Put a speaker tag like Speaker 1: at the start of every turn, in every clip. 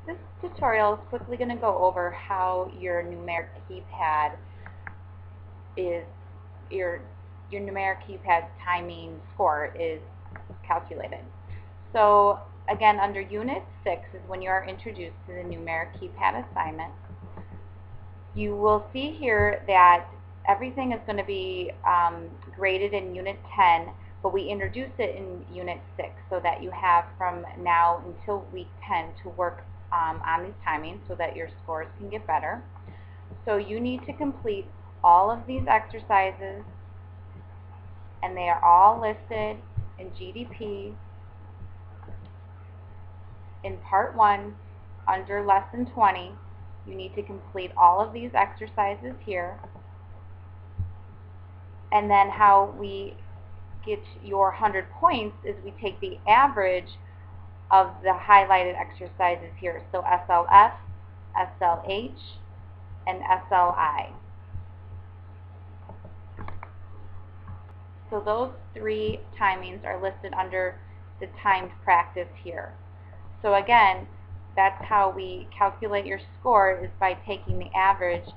Speaker 1: This tutorial is quickly going to go over how your numeric keypad is your numeric keypad timing score is calculated. So again, under Unit 6 is when you are introduced to the numeric keypad assignment. You will see here that everything is going to be graded in Unit 10, but we introduce it in Unit 6 so that you have from now until week 10 to work on these timings so that your scores can get better. So you need to complete all of these exercises, and they are all listed in GDP in Part 1 under Lesson 20. You need to complete all of these exercises here. And then how we get your 100 points is we take the average of the highlighted exercises here. So SLF, SLH, and SLI. So those three timings are listed under the timed practice here. So again, that's how we calculate your score, is by taking the average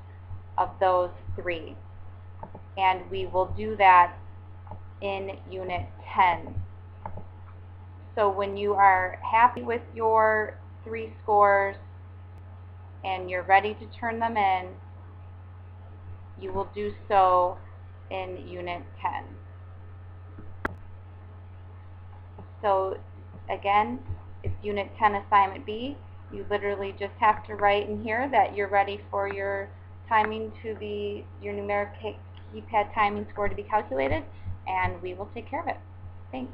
Speaker 1: of those three. And we will do that in Unit 10. So when you are happy with your three scores and you're ready to turn them in, you will do so in Unit 10. So again, it's Unit 10 Assignment B. You literally just have to write in here that you're ready for your timing to be, your numeric keypad timing score to be calculated, and we will take care of it. Thanks.